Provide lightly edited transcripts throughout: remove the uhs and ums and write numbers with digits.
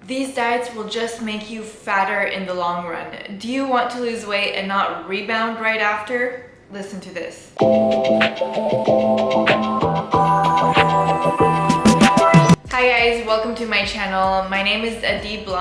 These diets will just make you fatter in the long run. Do you want to lose weight and not rebound right after? Listen to this. Hi guys, welcome to my channel. My name is Adele.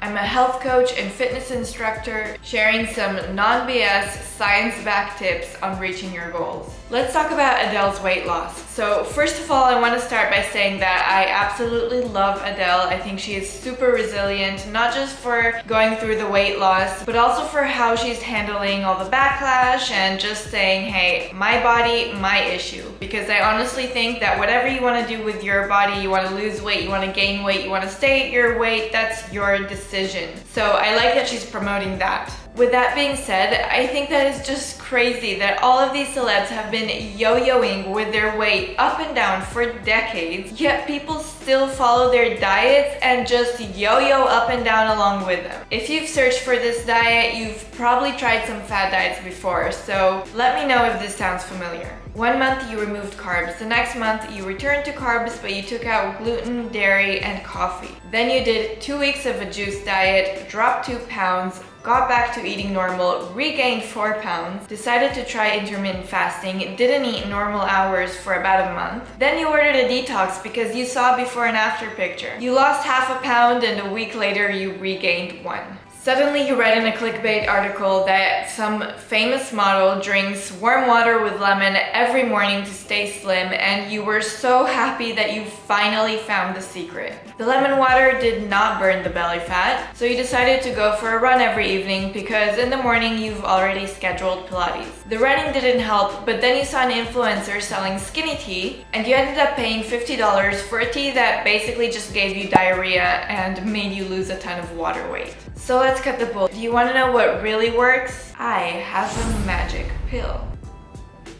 I'm a health coach and fitness instructor sharing some non-BS science-backed tips on reaching your goals. Let's talk about Adele's weight loss. So first of all, I want to start by saying that I absolutely love Adele. I think she is super resilient, not just for going through the weight loss, but also for how she's handling all the backlash and just saying, hey, my body, my issue. Because I honestly think that whatever you want to do with your body, you want to lose weight, you want to gain weight, you want to stay at your weight, that's your decision. So I like that she's promoting that. With that being said, I think that is just crazy that all of these celebs have been yo-yoing with their weight up and down for decades, yet people still follow their diets and just yo-yo up and down along with them. If you've searched for this diet, you've probably tried some fad diets before, so let me know if this sounds familiar. 1 month you removed carbs, the next month you returned to carbs but you took out gluten, dairy, and coffee. Then you did 2 weeks of a juice diet, dropped 2 pounds, got back to eating normal, regained 4 pounds, decided to try intermittent fasting, didn't eat normal hours for about a month. Then you ordered a detox because you saw a before and after picture. You lost half a pound and a week later you regained 1. Suddenly you read in a clickbait article that some famous model drinks warm water with lemon every morning to stay slim, and you were so happy that you finally found the secret. The lemon water did not burn the belly fat, so you decided to go for a run every evening because in the morning you've already scheduled Pilates. The running didn't help, but then you saw an influencer selling skinny tea and you ended up paying $50 for a tea that basically just gave you diarrhea and made you lose a ton of water weight. So let's cut the bull. Do you want to know what really works? I have a magic pill.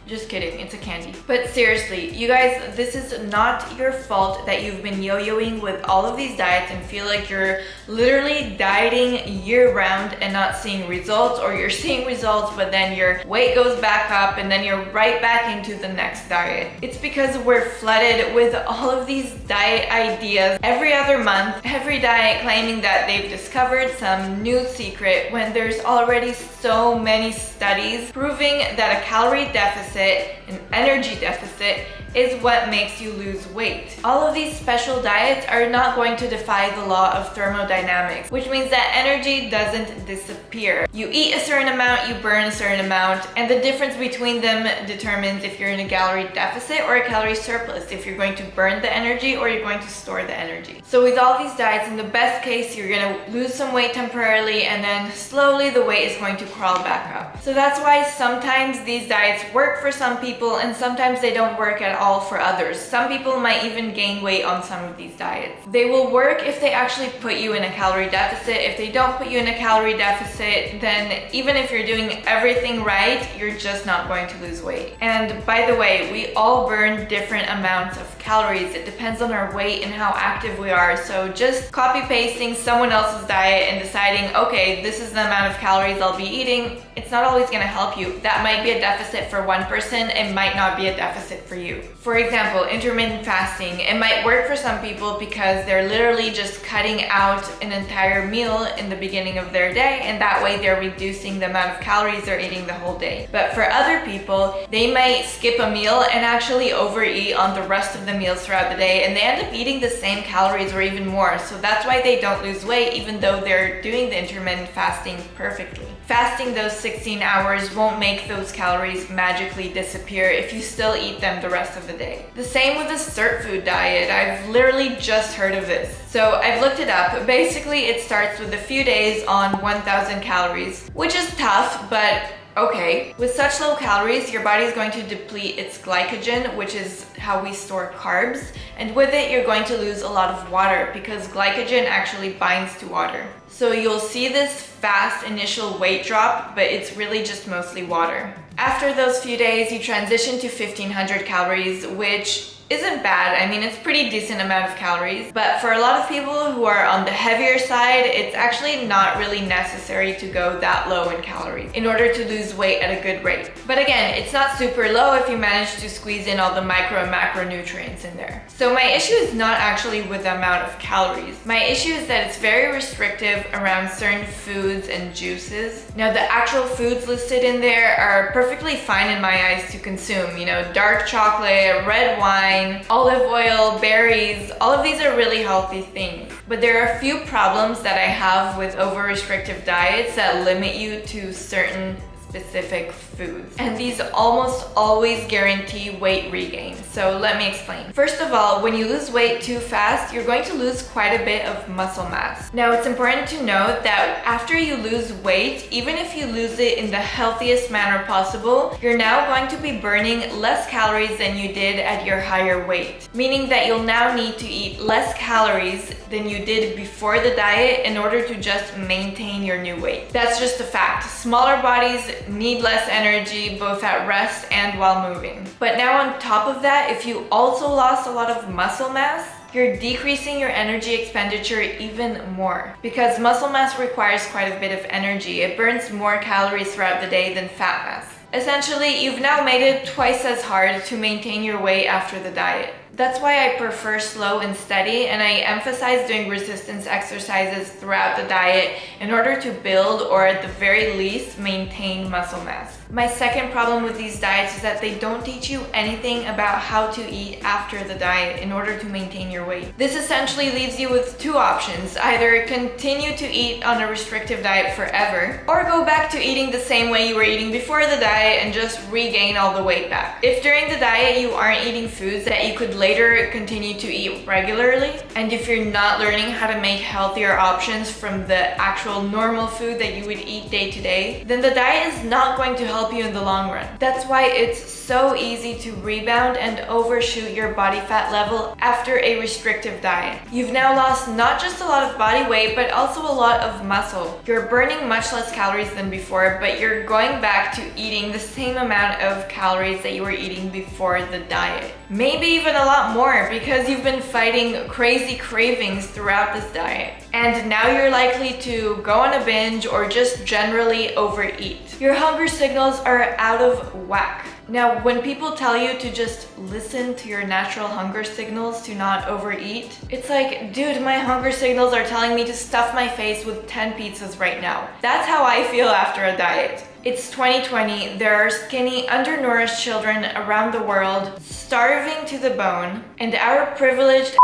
Just kidding, it's a candy. But seriously, you guys, this is not your fault that you've been yo-yoing with all of these diets and feel like you're literally dieting year-round and not seeing results, or you're seeing results but then your weight goes back up and then you're right back into the next diet. It's because we're flooded with all of these diet ideas every other month, every diet claiming that they've discovered some new secret when there's already so many studies proving that a calorie deficit, an energy deficit, is what makes you lose weight. All of these special diets are not going to defy the law of thermodynamics, which means that energy doesn't disappear. You eat a certain amount, you burn a certain amount, and the difference between them determines if you're in a calorie deficit or a calorie surplus, if you're going to burn the energy or you're going to store the energy. So with all these diets, in the best case, you're gonna lose some weight temporarily and then slowly the weight is going to crawl back up. So that's why sometimes these diets work for some people and sometimes they don't work at all for others. Some people might even gain weight on some of these diets. They will work if they actually put you in a calorie deficit. If they don't put you in a calorie deficit, then even if you're doing everything right, you're just not going to lose weight. And by the way, we all burn different amounts of calories. It depends on our weight and how active we are. So just copy pasting someone else's diet and deciding, okay, this is the amount of calories I'll be eating, it's not always going to help you. That might be a deficit for one person, it might not be a deficit for you. For example, intermittent fasting, it might work for some people because they're literally just cutting out an entire meal in the beginning of their day, and that way they're reducing the amount of calories they're eating the whole day. But for other people, they might skip a meal and actually overeat on the rest of the meals throughout the day, and they end up eating the same calories or even more. So that's why they don't lose weight even though they're doing the intermittent fasting perfectly. Fasting those 16 hours won't make those calories magically disappear if you still eat them the rest of the day. The same with the Sirtfood diet. I've literally just heard of this. So I've looked it up. Basically, it starts with a few days on 1,000 calories, which is tough, but okay. With such low calories, your body is going to deplete its glycogen, which is how we store carbs, and with it, you're going to lose a lot of water because glycogen actually binds to water. So you'll see this fast initial weight drop, but it's really just mostly water. After those few days, you transition to 1,500 calories, which isn't bad. I mean, it's pretty decent amount of calories, but for a lot of people who are on the heavier side, it's actually not really necessary to go that low in calories in order to lose weight at a good rate. But again, it's not super low if you manage to squeeze in all the micro and macronutrients in there. So my issue is not actually with the amount of calories. My issue is that it's very restrictive around certain foods and juices. Now, the actual foods listed in there are perfectly fine in my eyes to consume. You know, dark chocolate, red wine, olive oil, berries, all of these are really healthy things. But there are a few problems that I have with over-restrictive diets that limit you to certain specific foods, and these almost always guarantee weight regain. So let me explain. First of all, when you lose weight too fast, you're going to lose quite a bit of muscle mass. Now, it's important to note that after you lose weight, even if you lose it in the healthiest manner possible, you're now going to be burning less calories than you did at your higher weight, meaning that you'll now need to eat less calories than you did before the diet in order to just maintain your new weight. That's just a fact. Smaller bodies need less energy both at rest and while moving. But now on top of that, if you also lost a lot of muscle mass, you're decreasing your energy expenditure even more, because muscle mass requires quite a bit of energy. It burns more calories throughout the day than fat mass. Essentially, you've now made it twice as hard to maintain your weight after the diet. That's why I prefer slow and steady, and I emphasize doing resistance exercises throughout the diet in order to build, or at the very least, maintain muscle mass. My second problem with these diets is that they don't teach you anything about how to eat after the diet in order to maintain your weight. This essentially leaves you with two options: either continue to eat on a restrictive diet forever, or go back to eating the same way you were eating before the diet and just regain all the weight back. If during the diet you aren't eating foods that you could later continue to eat regularly, and if you're not learning how to make healthier options from the actual normal food that you would eat day to day, then the diet is not going to help you in the long run. That's why it's so easy to rebound and overshoot your body fat level after a restrictive diet. You've now lost not just a lot of body weight, but also a lot of muscle. You're burning much less calories than before, but you're going back to eating the same amount of calories that you were eating before the diet. Maybe even a lot more, because you've been fighting crazy cravings throughout this diet. And now you're likely to go on a binge or just generally overeat. Your hunger signals are out of whack. Now, when people tell you to just listen to your natural hunger signals to not overeat, it's like, dude, my hunger signals are telling me to stuff my face with 10 pizzas right now. That's how I feel after a diet. It's 2020, there are skinny, undernourished children around the world starving to the bone, and our privileged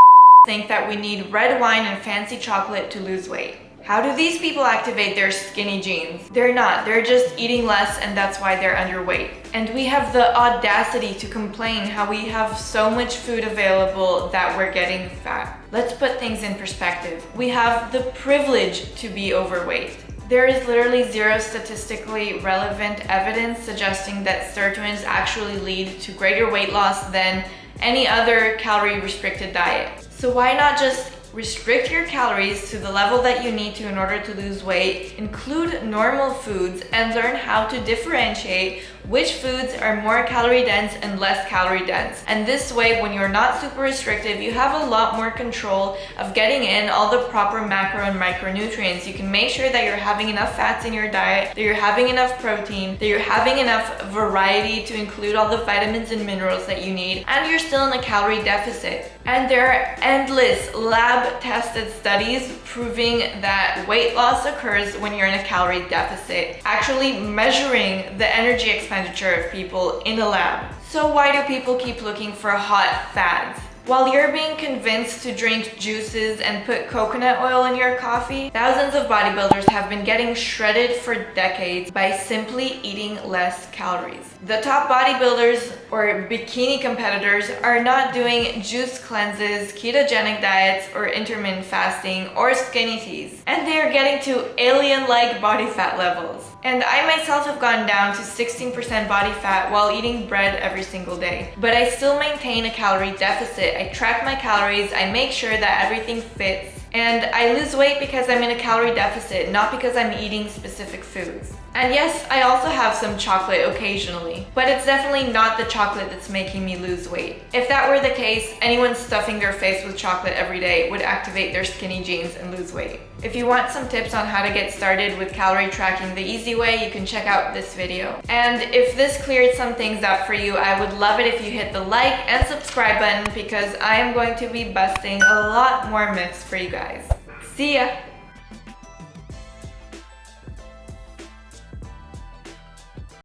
think that we need red wine and fancy chocolate to lose weight. How do these people activate their skinny genes? They're not, they're just eating less, and that's why they're underweight. And we have the audacity to complain how we have so much food available that we're getting fat. Let's put things in perspective. We have the privilege to be overweight. There is literally zero statistically relevant evidence suggesting that sirtuins actually lead to greater weight loss than any other calorie-restricted diet. So why not just restrict your calories to the level that you need to in order to lose weight, include normal foods, and learn how to differentiate which foods are more calorie dense and less calorie dense. And this way, when you're not super restrictive, you have a lot more control of getting in all the proper macro and micronutrients. You can make sure that you're having enough fats in your diet, that you're having enough protein, that you're having enough variety to include all the vitamins and minerals that you need, and you're still in a calorie deficit. And there are endless lab-tested studies proving that weight loss occurs when you're in a calorie deficit, actually measuring the energy expenditure of people in a lab. So why do people keep looking for hot fads? While you're being convinced to drink juices and put coconut oil in your coffee, thousands of bodybuilders have been getting shredded for decades by simply eating less calories. The top bodybuilders or bikini competitors are not doing juice cleanses, ketogenic diets, or intermittent fasting, or skinny teas. And they are getting to alien-like body fat levels. And I myself have gone down to 16% body fat while eating bread every single day. But I still maintain a calorie deficit. I track my calories, I make sure that everything fits, And I lose weight because I'm in a calorie deficit, not because I'm eating specific foods. And yes, I also have some chocolate occasionally, but it's definitely not the chocolate that's making me lose weight. If that were the case, anyone stuffing their face with chocolate every day would activate their skinny jeans and lose weight. If you want some tips on how to get started with calorie tracking the easy way, you can check out this video. And if this cleared some things up for you, I would love it if you hit the like and subscribe button because I am going to be busting a lot more myths for you guys. See ya!